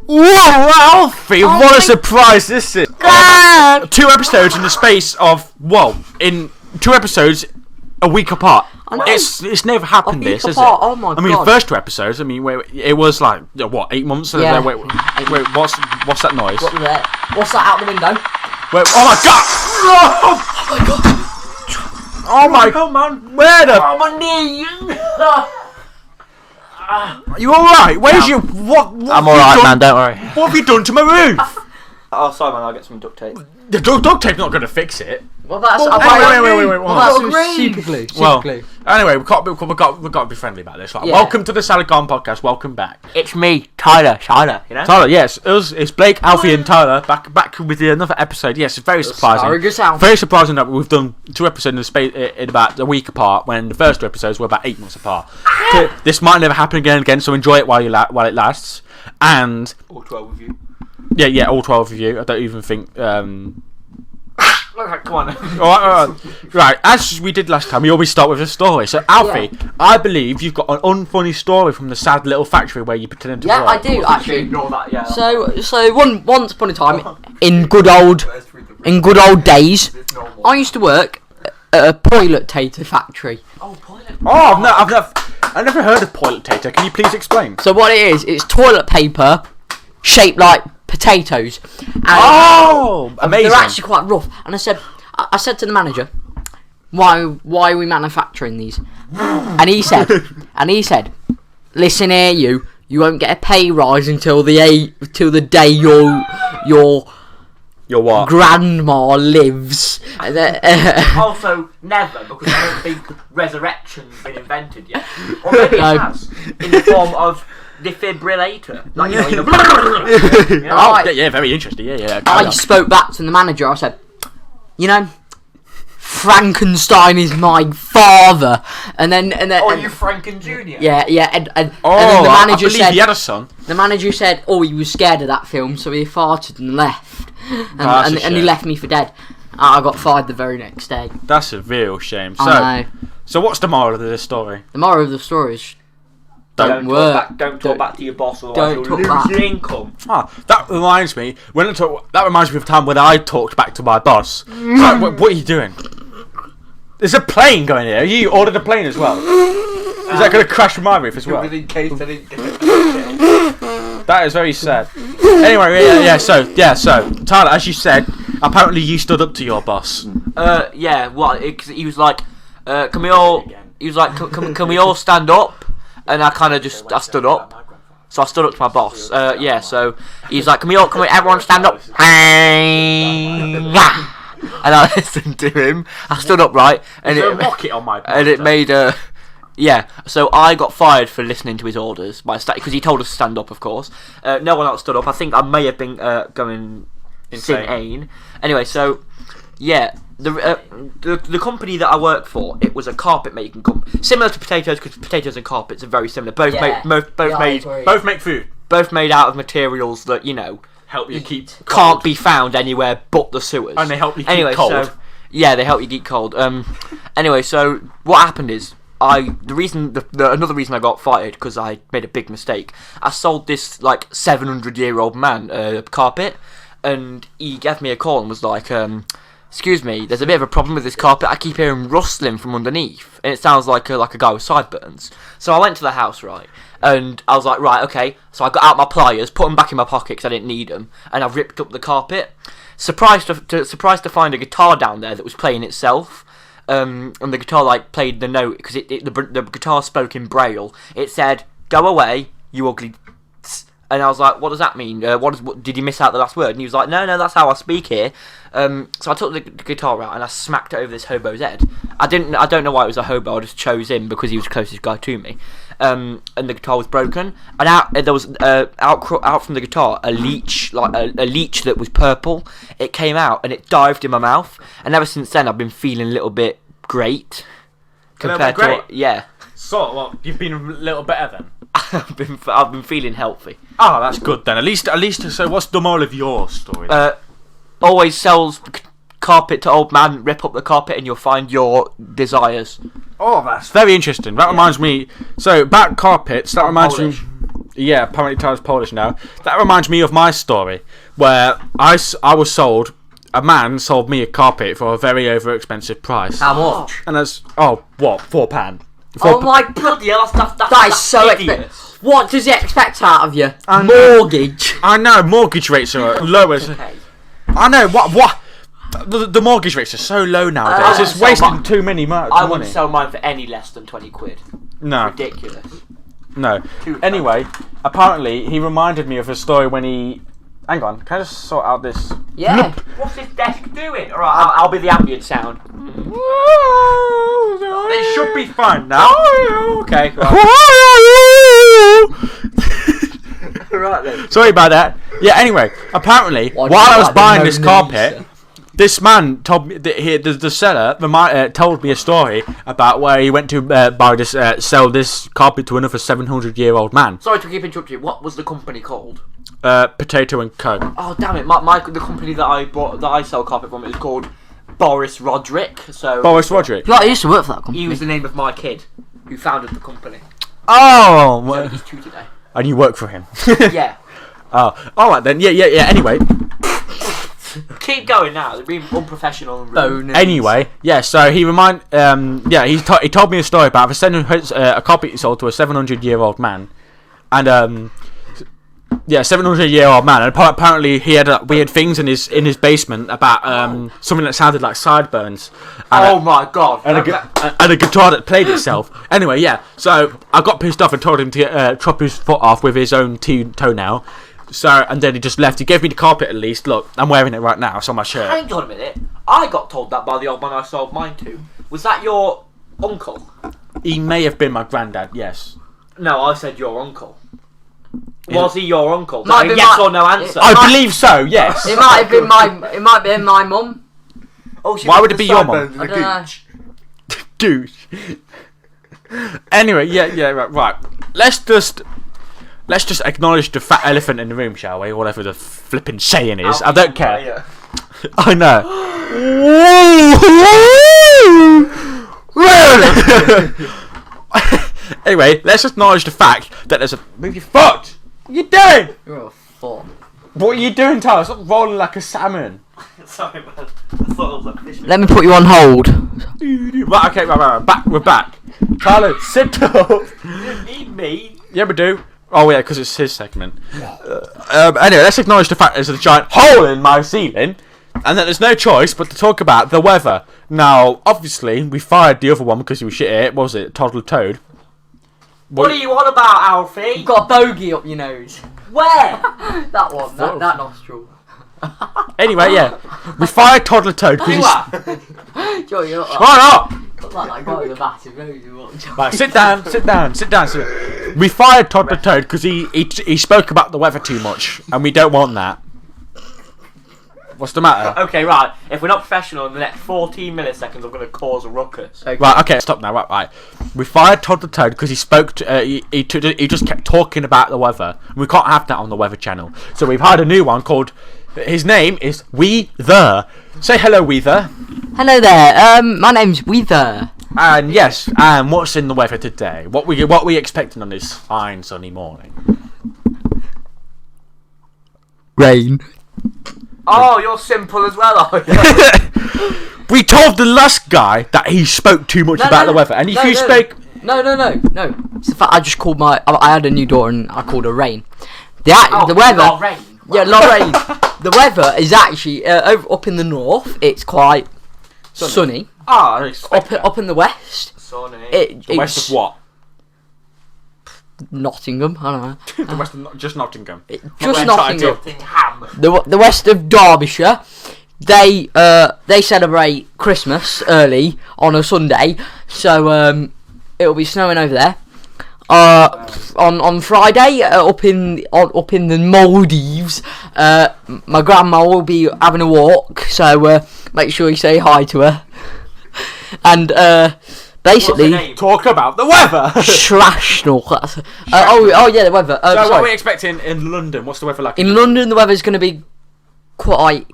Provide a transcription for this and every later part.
Whoa, Alfie! What a surprise this is! God. 2 episodes in the space of in 2 episodes, a week apart. It's never happened. This is it? Oh my God! I mean, the first 2 episodes. I mean, it was like 8 months. Yeah. Wait, what's that noise? What's that out the window? Wait, oh my God! Oh my God, man! Where the? Oh, my knee! Are you all right? Where's your what I'm all right, man. Don't worry. What have you done to my roof? Oh, sorry, man. I'll get some duct tape. The duct tape's not going to fix it. Well, that's Wait. well, that's super glue. Well, anyway, we've got to be friendly about this. Right? Yeah. Welcome to the Salad Gone podcast. Welcome back. It's me, Tyler. You know. Tyler, yes, it's Blake, Alfie, and Tyler back with another episode. Yes, it's very surprising. Very surprising that we've done 2 episodes in the space in about a week apart, when the first 2 episodes were about 8 months apart. So this might never happen again. So enjoy it while it lasts. And All 12 of you. yeah, all 12 of you. I don't even think. Okay, come on. All right, as we did last time, we always start with a story. So, Alfie, I believe you've got an unfunny story from the sad little factory where you pretended to work. I do actually. Ignore that. Yeah. So once upon a time, in good old days, I used to work at a toilet tater factory. Oh, toilet. Oh, I've never heard of toilet tater. Can you please explain? So what it is, it's toilet paper shaped like potatoes. And amazing! They're actually quite rough. And I said to the manager, why are we manufacturing these? And he said, listen here, you won't get a pay rise until the day Your what? grandma lives. Also, never, because I don't think resurrection's been invented yet. Or maybe it has, in the form of defibrillator. Like, Yeah, very interesting. Yeah. I spoke back to the manager. I said, Frankenstein is my father. And then you Franken Jr.? Yeah. And then the I manager believe said, he had a son. the manager said, he was scared of that film, so he farted and left. And he left me for dead. I got fired the very next day. That's a real shame. So what's the moral of this story? The moral of the story is Don't talk back to your boss, or don't you'll talk lose back. your income. That reminds me. That reminds me of a time when I talked back to my boss. Like, what are you doing? There's a plane going here. You ordered a plane as well. Is that going to crash from my roof as well? In case I didn't get it. That is very sad. Anyway, yeah. So Tyler, as you said, apparently you stood up to your boss. Yeah. Well, he was like, can we all? He was like, can we all stand up? And I kind of I stood up. So I stood up to my boss. Yeah. So he's like, can we everyone stand up? And I listened to him. I stood up, right, and There's a rocket on my and it made yeah. So I got fired for listening to his orders because he told us to stand up, of course. No one else stood up. I think I may have been going insane. Anyway, so yeah, the company that I worked for, it was a carpet making company, similar to potatoes, because potatoes and carpets are very similar. Both make food. Both made out of materials that Help you keep can't be found anywhere but the sewers. And they help you keep cold. So, yeah, they help you keep cold. Anyway, so what happened is another reason I got fired, because I made a big mistake. I sold this 700-year-old man a carpet, and he gave me a call and was like, excuse me, there's a bit of a problem with this carpet. I keep hearing rustling from underneath, and it sounds like a guy with sideburns. So I went to the house, right, and I was like, right, okay. So I got out my pliers, put them back in my pocket because I didn't need them, and I ripped up the carpet. Surprised to find a guitar down there that was playing itself. And the guitar played the note, because the guitar spoke in Braille. It said, "Go away, you ugly." And I was like, "What does that mean? What did you miss out the last word?" And he was like, "No, that's how I speak here." So I took the guitar out and I smacked it over this hobo's head. I don't know why it was a hobo. I just chose him because he was the closest guy to me. And the guitar was broken. And there was out from the guitar a leech, a leech that was purple. It came out and it dived in my mouth. And ever since then, I've been feeling a little bit great. Yeah. So, you've been a little better then. I've been feeling healthy. Oh, that's good then. At least. So, what's the moral of your story? Always sells carpet to old man. Rip up the carpet and you'll find your desires. Oh, that's very interesting. That reminds me. So, back carpets. That reminds me. Yeah, apparently Tyler's Polish now. That reminds me of my story, where I was sold. A man sold me a carpet for a very over-expensive price. How much? And that's £4. Oh my bloody hell! That is so idiot. What does he expect out of you? Mortgage. I know mortgage rates are lower. Okay. I know what. The mortgage rates are so low nowadays. It's wasting too many money. I wouldn't sell mine for any less than £20. No. Ridiculous. No. Anyway, apparently he reminded me of a story when he. Hang on, can I just sort out this? Yeah. What's this desk doing? Alright, I'll be the ambient sound. It should be fine now. Okay. Right then. Sorry about that. Yeah, anyway, apparently, while I was buying this carpet, this man told me that the seller told me a story about where he went to sell this carpet to another 700-year-old man. Sorry to keep interrupting you. What was the company called? Potato and Co. Oh damn it! The company that I sell carpet from is called Boris Roderick. So Boris Roderick. I used to work for that company. he was the name of my kid who founded the company. Oh, So he's two today. and you work for him. Yeah. Oh, all right then. Yeah. Anyway. Keep going now. They're being unprofessional and rude. Anyway, yeah. So he he told me a story about a carpet he sold to a 700-year-old man, and 700-year-old man, and apparently he had weird things in his basement about something that sounded like sideburns. And my god! And a guitar that played itself. Anyway, yeah. So I got pissed off and told him to chop his foot off with his own toenail. So and then he just left. He gave me the carpet at least. Look, I'm wearing it right now. It's on my shirt. Hang on a minute. I got told that by the old man I sold mine to. Was that your uncle? He may have been my granddad. Yes. No, I said your uncle. Was he your uncle? Might be yes or no answer. I believe so. Yes. It might have been It might be my mum. Oh, why would it be your mum? I don't know. Douche. Anyway, yeah, right. Let's just acknowledge the fat elephant in the room, shall we? Whatever the flipping saying is, I don't care. Yeah. I know. Anyway, let's acknowledge the fact that there's a. Move your foot. What are you doing? You're a fool. What are you doing, Tyler? Stop rolling like a salmon. Sorry, man. I thought it was like fishing. Let me put you on hold. Right, okay, right. We're back. Tyler, sit up. You didn't need me. Yeah, we do. Oh, yeah, because it's his segment. Anyway, let's acknowledge the fact there's a giant hole in my ceiling, and that there's no choice but to talk about the weather. Now, obviously, we fired the other one because he was shit at it. What was it? Toddler Toad. What are you on about, Alfie? You've got a bogey up your nose. Where? That one. That nostril. Anyway, yeah. We fired Toddler Toad because he's... Joe, you're Shut up! like I got in the bath. Right, sit down. We fired Toddler Toad because he spoke about the weather too much, and we don't want that. What's the matter? Okay, right. If we're not professional in the next 14 milliseconds, I'm going to cause a ruckus. Okay. Right, okay, stop now. Right. We fired Toddler Toad because he spoke. He just kept talking about the weather. We can't have that on the Weather Channel. So we've hired a new one called. His name is ther. Say hello, ther. Hello there. My name's ther. And yes, and what's in the weather today? What we expecting on this fine sunny morning? Rain. Oh, you're simple as well, are you? We told the last guy that he spoke too much about the weather, and if you spoke. No. It's the fact I just called I had a new daughter and I called her Rain. The weather. Lorraine. Yeah, Lorraine. The weather is actually up in the north. It's quite sunny. Ah, Up in the west. Sunny. The west of what? Nottingham. I don't know. The west of just Nottingham. Just Nottingham. Nottingham. The west of Derbyshire. They celebrate Christmas early on a Sunday, so it'll be snowing over there. On Friday, up in the Maldives, my grandma will be having a walk, so make sure you say hi to her. And basically, talk about the weather. Shrapnel. Oh yeah, the weather. So sorry. what are we expecting in London? What's the weather like? In London, the weather's going to be quite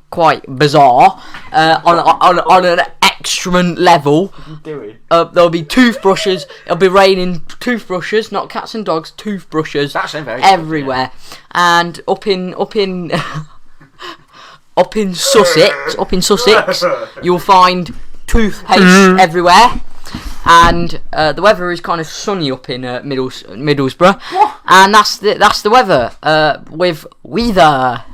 bizarre. On an excrement level. There'll be toothbrushes. It'll be raining toothbrushes, not cats and dogs. Toothbrushes everywhere. And up in Sussex, you'll find toothpaste everywhere. And the weather is kind of sunny up in Middlesbrough, and that's the weather with Weather.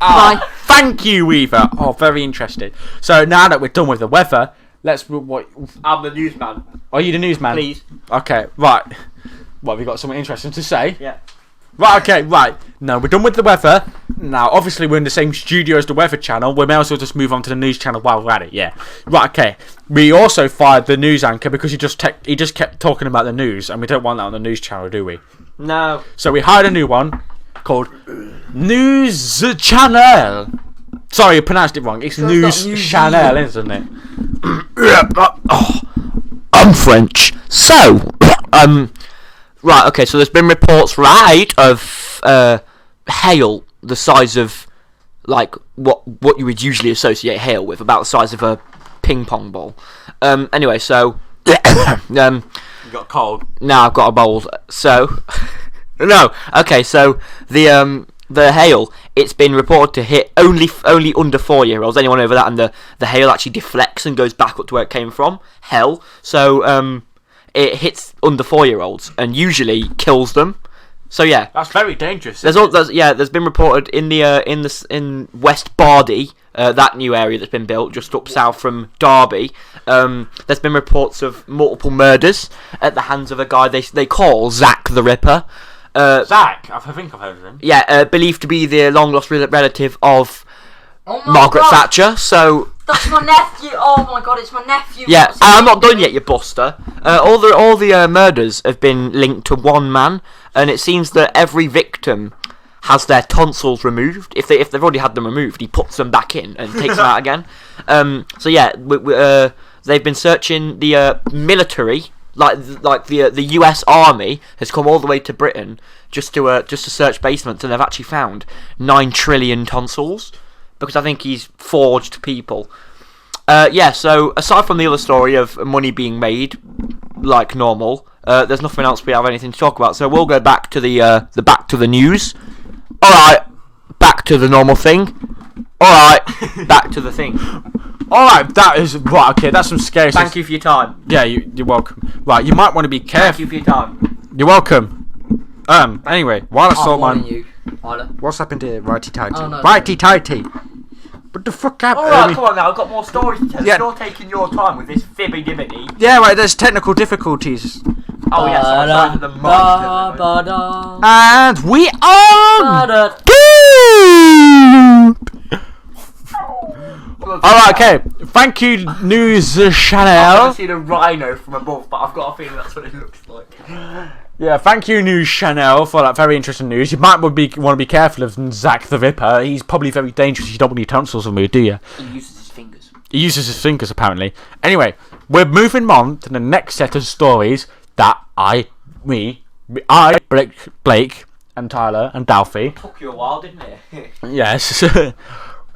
Thank you, Weaver. Oh, very interesting. So now that we're done with the weather, I'm the newsman. Are you the newsman? Please. Okay, right. What, have you got something interesting to say? Yeah. Right, okay, right. Now, we're done with the weather. Now, obviously, we're in the same studio as the Weather Channel. We may as well just move on to the News Channel while we're at it, yeah. Right, okay. We also fired the news anchor because he just kept talking about the news, and we don't want that on the News Channel, do we? No. So we hired a new one called News Channel. Sorry, you pronounced it wrong. It's News Channel, isn't it? I'm French. So, right, okay, so there's been reports, of hail the size of, like, what you would usually associate hail with, about the size of a ping pong ball. Anyway, so... You got a cold? No, I've got a bold. So... no, okay, so the hail, it's been reported to hit only under 4-year-olds, anyone over that, and the hail actually deflects and goes back up to where it came from. Hell. So, it hits under 4-year-olds and usually kills them. So yeah, that's very dangerous. There's been reported in West Bardy, that new area that's been built just up south from Derby. There's been reports of multiple murders at the hands of a guy they call Zach the Ripper. Zach, I think I've heard of him. Yeah, believed to be the long lost relative of Margaret Thatcher. So. That's my nephew. Oh my god, it's my nephew. Yeah, I'm not done yet, you buster. All the murders have been linked to one man, and it seems that every victim has their tonsils removed. If they've already had them removed, he puts them back in and takes them out again. So yeah, they've been searching the military, like the U.S. Army has come all the way to Britain just to search basements, and they've actually found 9 trillion tonsils. Because I think he's forged people. Yeah, so aside from the other story of money being made, like normal, there's nothing else we have anything to talk about. So we'll go back to the back to the news. All right, back to the normal thing. All right, back to the thing. All right, that is right. Okay, that's some scary. Thank you for your time. Yeah, you're welcome. Right, you might want to be careful. Thank you for your time. You're welcome. Anyway, while I saw mine. Tyler. What's happened here? Righty-tighty. Oh, no, Righty-tighty. What the fuck happened? Alright, come on now, I've got more stories to tell. Yeah. You're taking your time with this fibby-dibbity. Yeah, right, there's technical difficulties. Oh, yes, I'm sorry, the and we are Alright, okay. Thank you, News Channel. I've never seen a rhino from above, but I've got a feeling that's what it looks like. Yeah, thank you, News Channel, for that very interesting news. You might want to be careful of Zach the Ripper. He's probably very dangerous. You don't want your tonsils removed, do you? He uses his fingers. He uses his fingers, apparently. Anyway, we're moving on to the next set of stories that Blake, and Tyler, and Alfie. Took you a while, didn't it? Yes.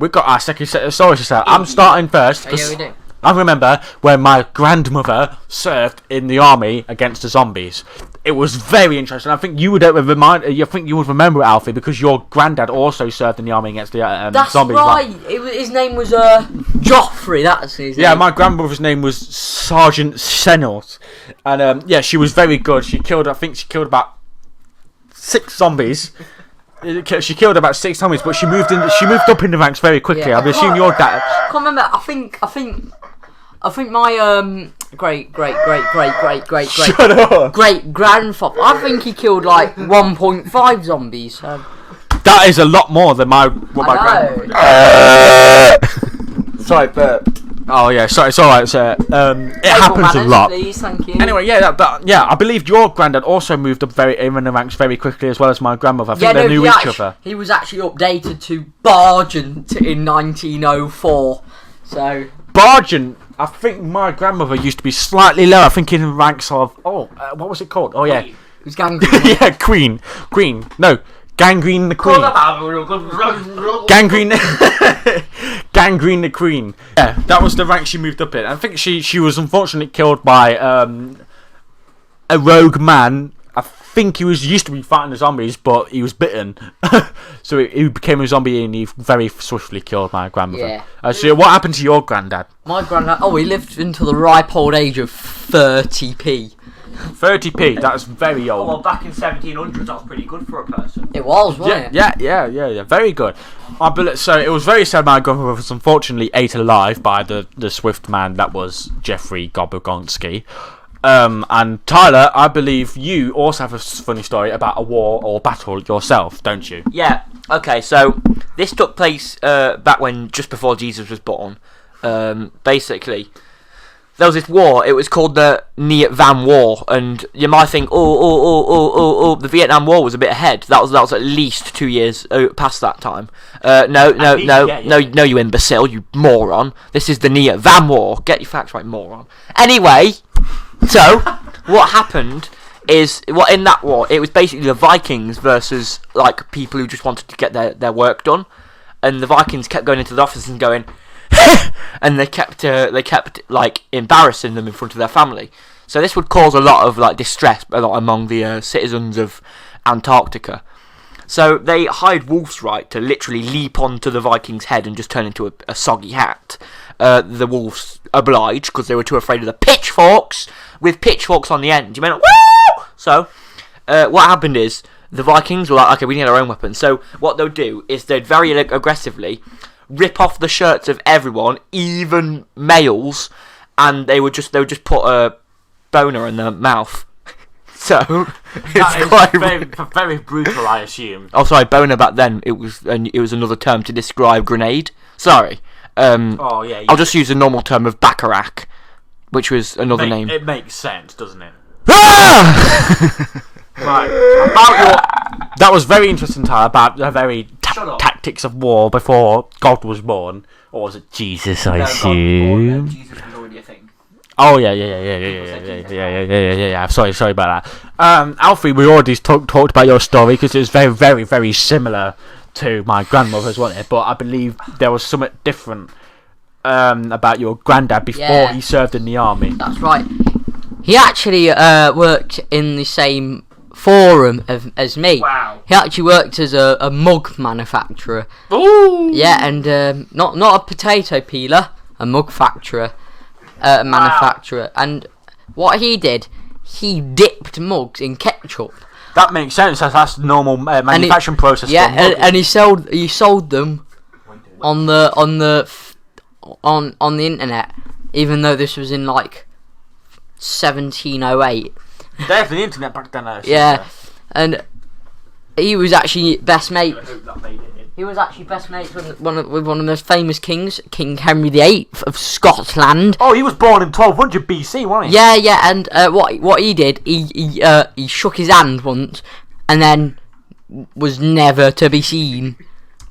We've got our second set of stories to tell. I'm starting first. Oh, yeah, we do. I remember when my grandmother served in the army against the zombies. It was very interesting. I think you would remember it, Alfie, because your granddad also served in the army against the zombies. That's right. His name was Joffrey. That's his name. Yeah, my grandmother's name was Sergeant Senos, and yeah, she was very good. She killed about 6 zombies. She killed about 6 zombies, but she moved up in the ranks very quickly. Yeah. I assume your dad. I can't remember. I think my great Shut up. great grandfather. I think he killed like 1.5 zombies. That is a lot more than my grandmother. Sorry, burp. Oh yeah, sorry, it's alright, sir. It happens a lot. Please, thank you. Anyway, yeah, I believe your granddad also moved up in the ranks very quickly, as well as my grandmother. I think they knew each other. He was actually updated to Bargent in 1904. So Bargent. I think my grandmother used to be slightly lower. I think in the ranks of what was it called? Oh yeah, who's gang? yeah, Queen. No, Gangrene the Queen. Gangrene. Gangrene the Queen. Yeah, that was the rank she moved up in. I think she was unfortunately killed by a rogue man. I think he used to be fighting the zombies, but he was bitten, so he became a zombie and he very swiftly killed my grandmother. Yeah. So what happened to your granddad? My granddad. Oh, he lived until the ripe old age of 30p. 30p. That's very old. Oh, well, back in 1700s, that was pretty good for a person. It was, wasn't it? Yeah. Very good. So it was very sad. My grandmother was unfortunately ate alive by the swift man that was Jeffrey Gobogonsky. And Tyler, I believe you also have a funny story about a war or battle yourself, don't you? Yeah. Okay. So this took place back when just before Jesus was born. Basically, there was this war. It was called the Vietnam War, and you might think, the Vietnam War was a bit ahead. That was at least 2 years past that time. No, you imbecile, you moron. This is the Vietnam War. Get your facts right, moron. Anyway. So, what happened is, in that war, it was basically the Vikings versus, like, people who just wanted to get their work done. And the Vikings kept going into the office and going, and they kept, like, embarrassing them in front of their family. So this would cause a lot of, like, distress among the citizens of Antarctica. So they hired wolves, right, to literally leap onto the Vikings' head and just turn into a soggy hat. The wolves obliged because they were too afraid of the pitchforks with pitchforks on the end. You mean, woo! So, what happened is the Vikings were like, okay, we need our own weapons. So what they'll do is they'd very aggressively rip off the shirts of everyone, even males, and they would just put a boner in their mouth. So it's quite very brutal, I assume. Oh, sorry, boner back then. It was another term to describe grenade. Sorry. I'll just use the normal term of baccarat, which was another name. It makes sense, doesn't it? Ah! Right. That was very interesting, Tyler, about the very tactics of war before God was born. Or was it Jesus, I assume? Jesus was already a thing. Oh, yeah. Sorry about that. Alfie, we already talked about your story because it was very, very, very similar to my grandmother's, wasn't it? But I believe there was something different about your granddad before he served in the army. That's right. He actually worked in the same forum as me. Wow. He actually worked as a mug manufacturer. Ooh. Yeah, and not a potato peeler, a mug manufacturer. And what he did, he dipped mugs in ketchup. That makes sense. That's the normal manufacturing process. Yeah, and he sold them on the internet, even though this was in like 1708. There's the internet back then. Yeah, and he was actually best mate. He was actually best mates with one of the most famous kings, King Henry VIII of Scotland. Oh, he was born in 1200 BC, wasn't he? Yeah, and what he did, he shook his hand once, and then was never to be seen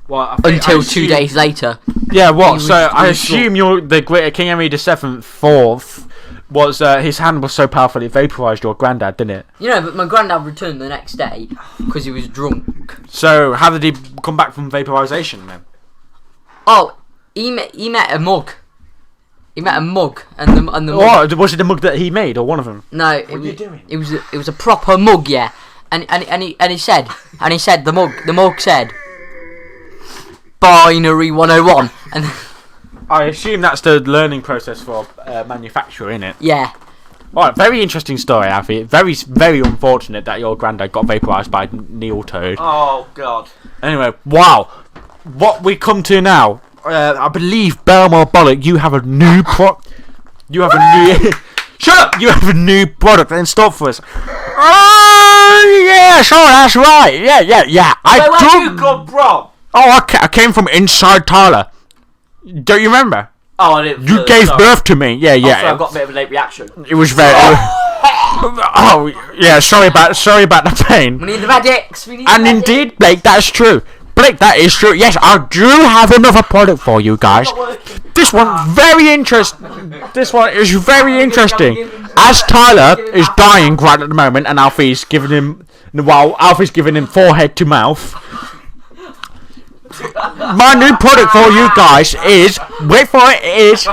until 2 days later. Yeah, what? So I assume you're the great King Henry VII Fourth. Was his hand was so powerful it vaporised your granddad, didn't it? You know, but my granddad returned the next day because he was drunk. So how did he come back from vaporisation then? Oh, he met a mug. He met a mug, and the mug. Oh, was it the mug that he made, or one of them? No, it was a proper mug, yeah. And he said the mug said binary 101, and. I assume that's the learning process for manufacturing, innit? Yeah. Alright, very interesting story, Alfie. Very, very unfortunate that your granddad got vaporised by Neil Toad. Oh, God. Anyway, wow. What we come to now, I believe, Belmore Bollock, you have a new Shut up! You have a new product in store for us. Oh, yeah, sure, that's right. Yeah. Where you come from? Oh, I came from inside Tyler. Don't you remember? Oh, I didn't. You gave birth to me. Yeah. So I got a bit of a late reaction. It was very. Oh yeah. Sorry about the pain. We need the medics. Indeed, Blake, that's true. Blake, that is true. Yes, I do have another product for you guys. This one very interesting. This one is very interesting. As Tyler is dying right at the moment, and Alfie's giving him while Alfie's giving him forehead to mouth. My new product for you guys is, wait for it, is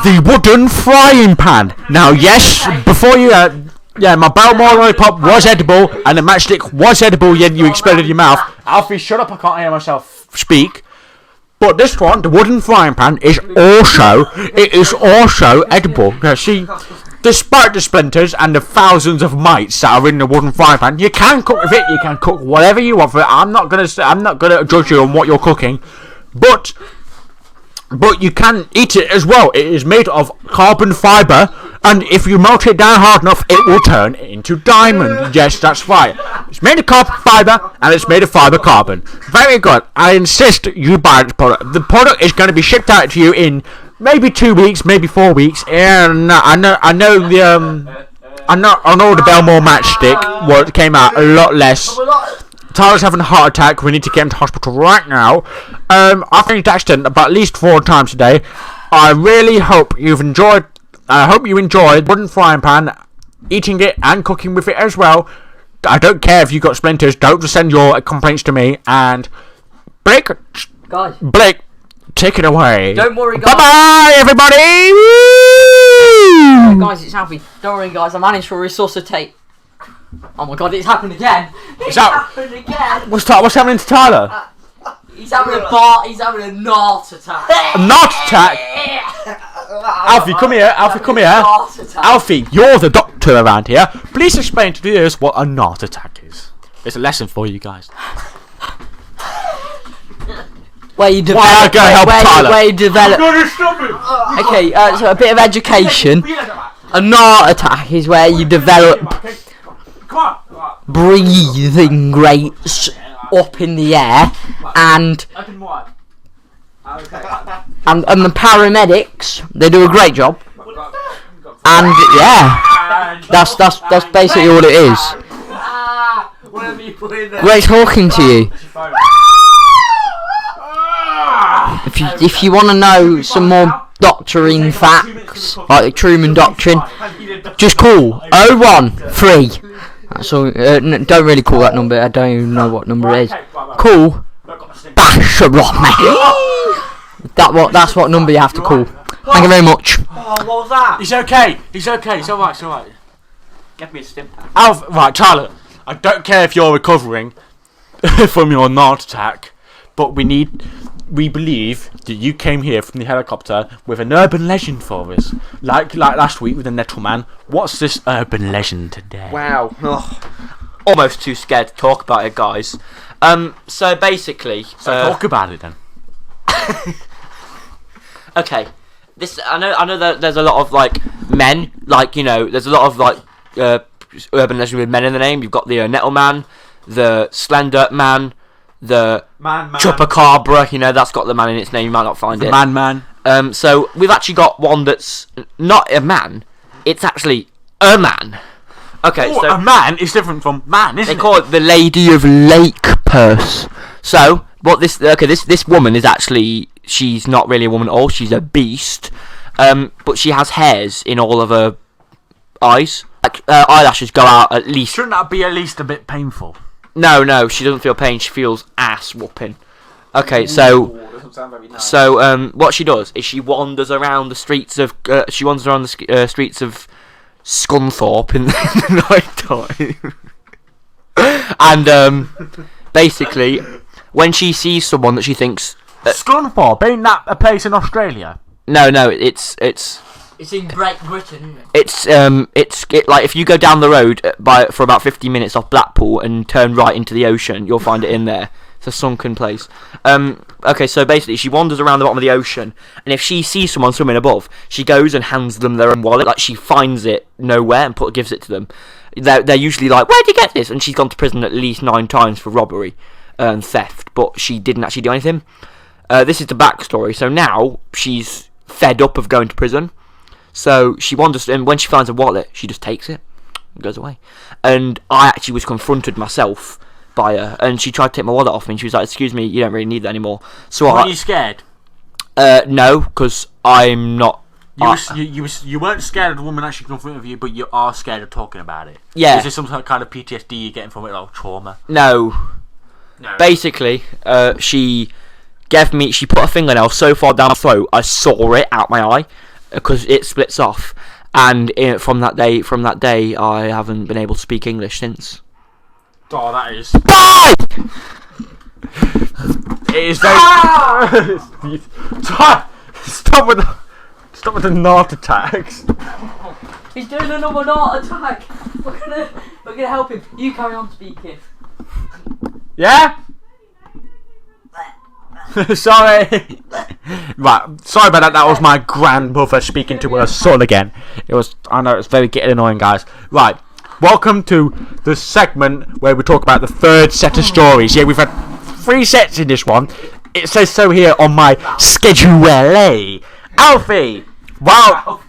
the wooden frying pan. Now, yes, before you, my Belmore lollipop was edible, and the matchstick was edible, yet you exploded your mouth. Alfie, shut up, I can't hear myself speak. But this one, the wooden frying pan, is also edible. Now, see, despite the splinters and the thousands of mites that are in the wooden frying pan, you can cook with it. You can cook whatever you want with it. I'm not gonna judge you on what you're cooking, but you can eat it as well. It is made of carbon fibre, and if you melt it down hard enough, it will turn into diamond. Yes, that's right. It's made of carbon fibre, and it's made of fibre carbon. Very good. I insist you buy the product. The product is going to be shipped out to you in maybe 2 weeks, maybe 4 weeks. And I know the Belmore matchstick came out a lot less. Tyler's having a heart attack. We need to get him to hospital right now. After his accident about at least 4 times today. I really hope you've enjoyed. I hope you enjoyed wooden frying pan, eating it and cooking with it as well. I don't care if you got splinters. Don't just send your complaints to me. And Blake, take it away. Don't worry, guys. Bye bye, everybody. Hey, guys, it's Alfie. Don't worry, guys. I managed to resuscitate. Oh my God, it's happened again. It's happened again. What's happening to Tyler? He's having a knot attack. A knot attack? Alfie, come here. Alfie, you're the doctor around here. Please explain to the viewers what a knot attack is. It's a lesson for you guys. Where you develop. Where you develop. Okay, so a bit of education. A knot attack is where you develop breathing rates up in the air, and the paramedics, they do a great job, and yeah, that's basically all it is. Great talking to you. If you want to know some more doctoring facts, like the Truman Doctrine, just call 013. So don't really call that number. I don't even know what number it is. Call Basharoth. That's what number you have to call. Thank you very much. Oh, what was that? He's okay. It's alright. Get me a stim pack. Right, Tyler. I don't care if you're recovering from your knot attack, but we believe that you came here from the helicopter with an urban legend for us. Like last week with the Nettleman. What's this urban legend today? Wow. Almost too scared to talk about it, guys. So basically... talk about it then. Okay. I know that there's a lot of, like, men. Like, you know, there's a lot of, like, urban legend with men in the name. You've got the Nettleman, the Slender Man, the Chupacabra, you know, that's got the man in its name, you might not find it. Man. So we've actually got one that's not a man, it's actually a man. Okay, so a man is different from man, isn't it? They call it the Lady of Lake Purse. So what this woman is actually, she's not really a woman at all, she's a beast. But she has hairs in all of her eyes. Like eyelashes go out at least. Shouldn't that be at least a bit painful? No, she doesn't feel pain. She feels ass whooping. Okay, so what she does is she wanders around the streets of streets of Scunthorpe in the night time, and basically, when she sees someone that she thinks Scunthorpe, ain't that a place in Australia? No, it's in Great Britain, isn't it? It's like if you go down the road for about 50 minutes off Blackpool and turn right into the ocean, you'll find it in there. It's a sunken place. Okay, so basically she wanders around the bottom of the ocean, and if she sees someone swimming above, she goes and hands them their own wallet. Like, she finds it nowhere and gives it to them. They're usually like, "Where'd you get this?" And she's gone to prison at least 9 times for robbery and theft, but she didn't actually do anything. This is the backstory. So now she's fed up of going to prison. So she wanders, and when she finds a wallet, she just takes it and goes away. And I actually was confronted myself by her, and she tried to take my wallet off me, and she was like, "Excuse me, you don't really need that anymore." So Were you scared? No, because I'm not You weren't scared of the woman actually confronting you, but you are scared of talking about it. Yeah. Is there some kind of PTSD you're getting from it, like trauma? No. Basically, she put a fingernail so far down my throat, I saw it out my eye, because it splits off. And from that day, I haven't been able to speak English since. Oh, that is. Bye! It is very. Stop with the knot attacks. He's doing another knot attack. We're gonna help him. You carry on speaking. Yeah. Sorry. Right. Sorry about that. That was my grandmother speaking to her son again. I know it's very getting annoying, guys. Right. Welcome to the segment where we talk about the third set of stories. Yeah, we've had 3 sets in this one. It says so here on my schedule. Alfie. Wow.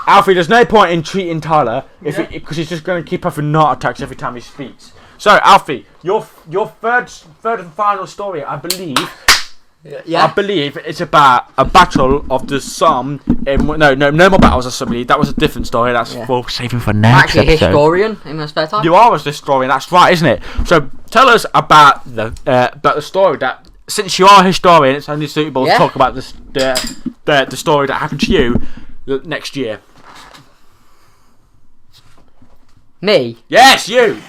Alfie, there's no point in treating Tyler because he's just going to keep having knot attacks every time he speaks. So, Alfie, your third and final story, I believe. Yeah. I believe it's about a battle of the Somme. No more battles. I believe that was a different story. That's for saving for next episode. Actually, a historian in my spare time. You are a historian. That's right, isn't it? So, tell us about the story that. Since you are a historian, it's only suitable to talk about the story that happened to you next year. Me? Yes, you.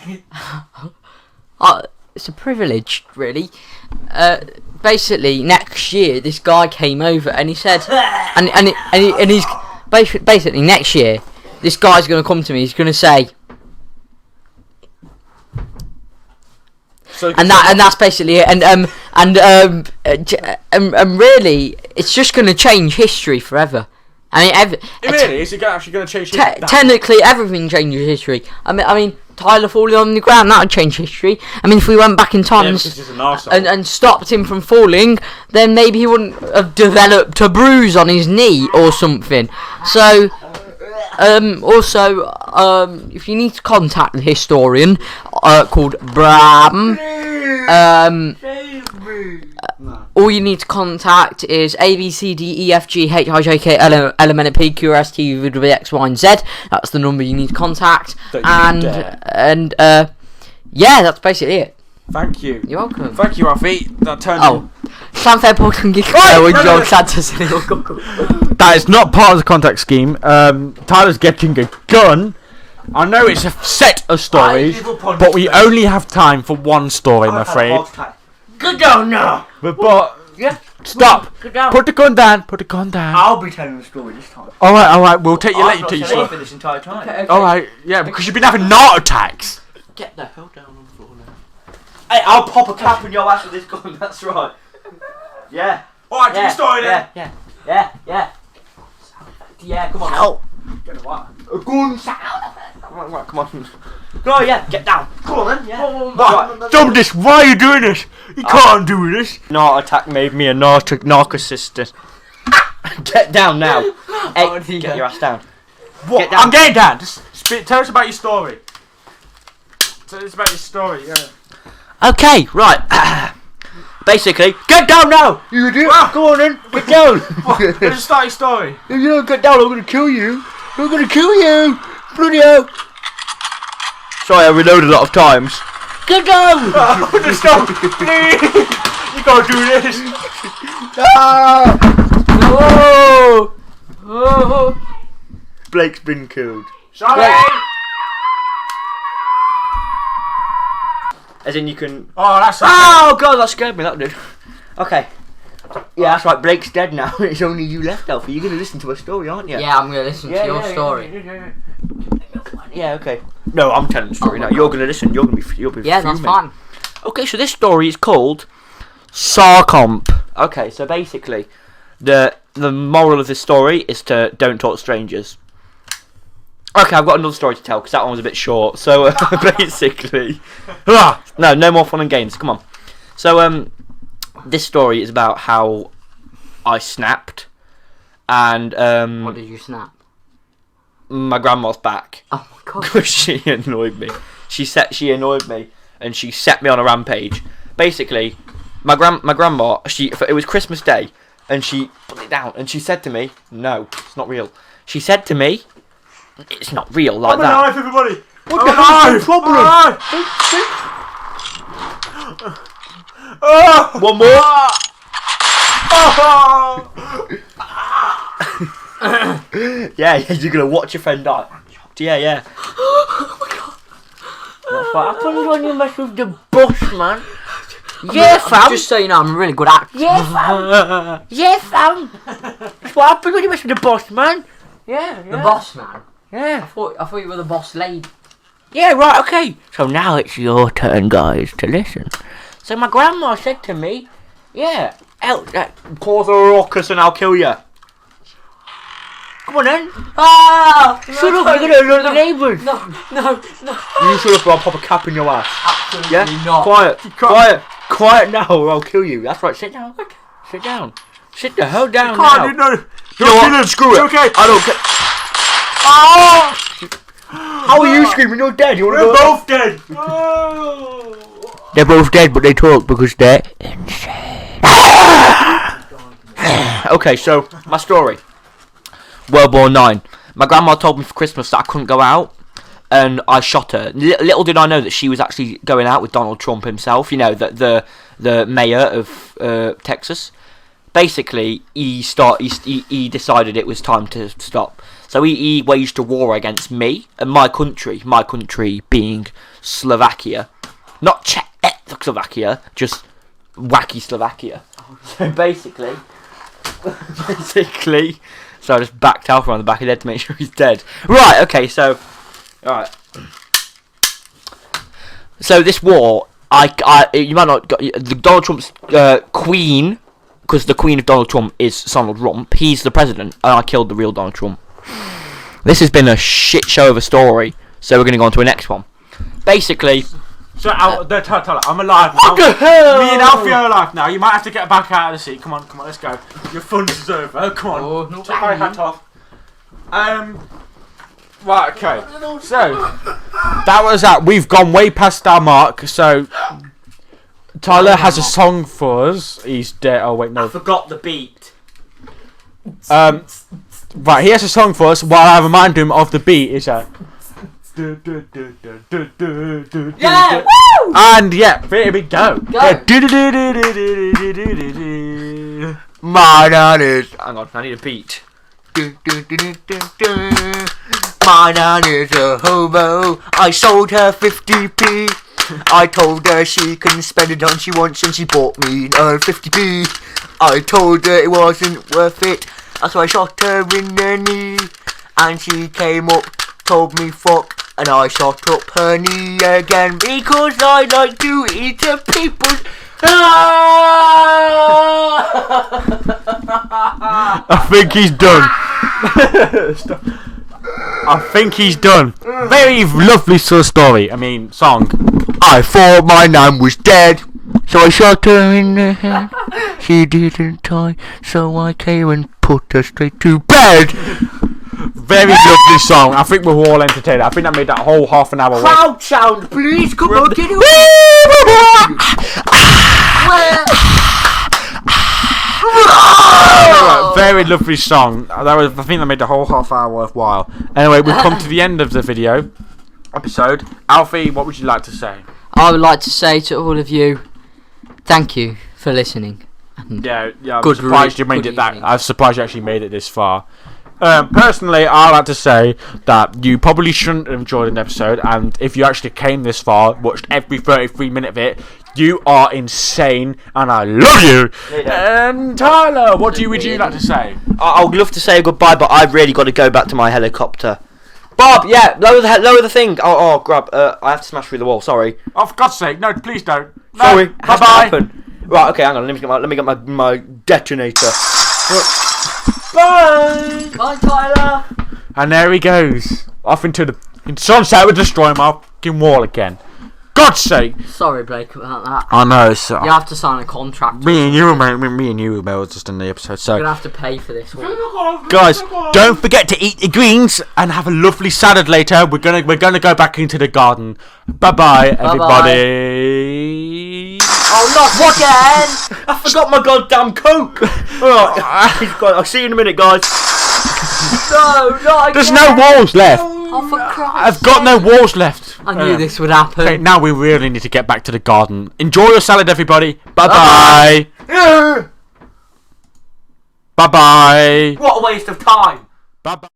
It's a privilege, really. Basically, next year, this guy came over and he said, and he's basically next year, this guy's going to come to me. He's going to say, and that's basically it. And really, it's just going to change history forever. I mean, really, is it actually going to change history? Technically, everything changes history. I mean, Tyler falling on the ground, that would change history. I mean, if we went back in time and stopped him from falling, then maybe he wouldn't have developed a bruise on his knee or something. So, if you need to contact the historian called Bram, all you need to contact is ABCDEFGHIJKLMNOPQRSTUVWXYZ. That's the number you need to contact. Yeah, that's basically it. Thank you. You're welcome. Thank you, Alfie. That turned. That is not part of the contact scheme. Tyler's getting a gun. I know it's a set of stories, but we only have time for one story, I'm afraid. Get down now. But stop. Get down. Put the gun down. Put the gun down. I'll be telling the story this time. All right. We'll take you later. For this entire time. Okay. All right. Yeah, because you've been having knot attacks. Get the hell down on the floor now. Hey, I'll pop a cap in your ass with this gun. That's right. Yeah. All right, tell your story then. Yeah. Come on. Ow. Get a what? A gun sound. Come on. Go, yeah, get down. Come on then, yeah. Stop this, why are you doing this? You can't do this. Knot attack made me a narcissist. Get down now. Hey, get your ass down. What? Get down. I'm getting down. Just tell us about your story. Tell us about your story, yeah. Okay, right. Basically, get down now! You do? Go on then, get down! Let's start your story. If you don't get down, I'm gonna kill you. I'm gonna kill you! Bloody hell! Sorry, I reloaded a lot of times. Get down! Just stop, please! You can't do this! Oh! Blake's been killed. Sorry! As in you can... Oh, that's... Oh, God, that scared me, that did. Okay. Yeah, that's right, Blake's dead now. It's only you left, Alfie. You're going to listen to a story, aren't you? Yeah, I'm going to listen to your story. Yeah, okay. No, I'm telling the story now. You're going to listen. You'll be yeah, that's fine. Okay, so this story is called Sarcomp. Okay, so basically, the moral of this story is to don't talk to strangers. Okay, I've got another story to tell because that one was a bit short. So basically, no more fun and games. Come on. So this story is about how I snapped, and what did you snap? My grandma's back. Oh my God! Because she annoyed me. She annoyed me, and she set me on a rampage. Basically, my grandma. It was Christmas Day, and she put it down, and she said to me, "No, it's not real." She said to me, "It's not real like that." I'm alive, everybody. What the hell's the problem? One more. Yeah, you're gonna watch your friend die. Yeah. Oh my god. What happens when you mess with the boss, man? Yeah, fam. Just so you know, I'm a really good actor. Yeah, fam. Yeah, fam. That's what happens when you mess with the boss, man. Yeah. The boss man. Yeah. I thought you were the boss lady. Yeah, right, okay. So now it's your turn, guys, to listen. So my grandma said to me, yeah, cause a ruckus and I'll kill you. Come on then. Ah! Shut up, you're gonna alert the neighbours. No. You shut up or I'll pop a cap in your ass. Absolutely Yeah? not. Quiet now or I'll kill you. That's right, sit down. Sit down. Sit the hell down Can't now. you know? You know what? Screw it. Okay. I don't care. Oh! How are you screaming? You're dead. You wanna We're go? both dead. Oh. They're both dead, but they talk because they're insane. Okay, so my story. World War 9. My grandma told me for Christmas that I couldn't go out, and I shot her. Little did I know that she was actually going out with Donald Trump himself. You know, the mayor of Texas. Basically, he decided it was time to stop. So he waged a war against me and my country being Slovakia. Not Czechoslovakia, just wacky Slovakia. So basically, so I just backed Alfie on the back of the head to make sure he's dead. Right, okay, so, alright. So this war, you might not, Donald Trump's queen, because the queen of Donald Trump is Donald Trump, he's the president, and I killed the real Donald Trump. This has been a shit show of a story, so we're going to go on to the next one. Basically... So, tell I'm alive now. What the hell? Me and Alfie are alive now. You might have to get back out of the seat. Come on, let's go. Your fun is over. Come on. Oh, no, take my hat off. Right, okay. So, that was that. We've gone way past our mark. So, Tyler has a song for us. He's dead. Oh, wait, no. I forgot the beat. Right, he has a song for us. While I remind him of the beat is a... Yeah! Woo! And yeah, here we go. My nan is... Hang on, I need a beat. My nan is a hobo. I sold her 50p. I told her she can spend it on she wants and she bought me 50p. I told her it wasn't worth it. That's why I shot her in the knee. And she came up, told me fuck. And I shot up her knee again because I like to eat the people's... I think he's done. I think he's done. Very lovely story. I mean, song. I thought my nan was dead, so I shot her in the head. She didn't die, so I came and put her straight to bed. Very lovely song. I think we're all entertained. I think that made that whole half an hour work. Crowd sound, please. Come on, get it. Very lovely song. I think that made the whole half hour worthwhile. Anyway, we've come to the end of the video episode. Alfie, what would you like to say? I would like to say to all of you, thank you for listening. Yeah, I'm surprised you made it that. I'm surprised you actually made it this far. Personally, I like to say that you probably shouldn't have enjoyed an episode, and if you actually came this far, watched every 33 minute of it, you are insane, and I love you. Tyler, what would you like to say? I would love to say goodbye, but I've really got to go back to my helicopter. Bob, yeah, lower the thing. Oh, grab. I have to smash through the wall. Sorry. Oh, for God's sake, no, please don't. No, Sorry, has to bye-bye. happen. Right, okay, hang on. Let me get my detonator. Bye. Bye, Tyler. And there he goes off into the sunset. We're destroying my fucking wall again. God's sake. Sorry, Blake, about that. I know. So You have to sign a contract. me and you were just in the episode. So You're going to have to pay for this one. guys, don't forget to eat the greens and have a lovely salad later. We're gonna go back into the garden. Bye bye, everybody. Oh, not again! I forgot my goddamn Coke! Alright, I'll see you in a minute, guys. No, not again! There's no walls left! Oh, for Christ's I've got no walls left! I knew this would happen. Okay, now we really need to get back to the garden. Enjoy your salad, everybody! Bye-bye! Bye-bye! What a waste of time! Bye-bye!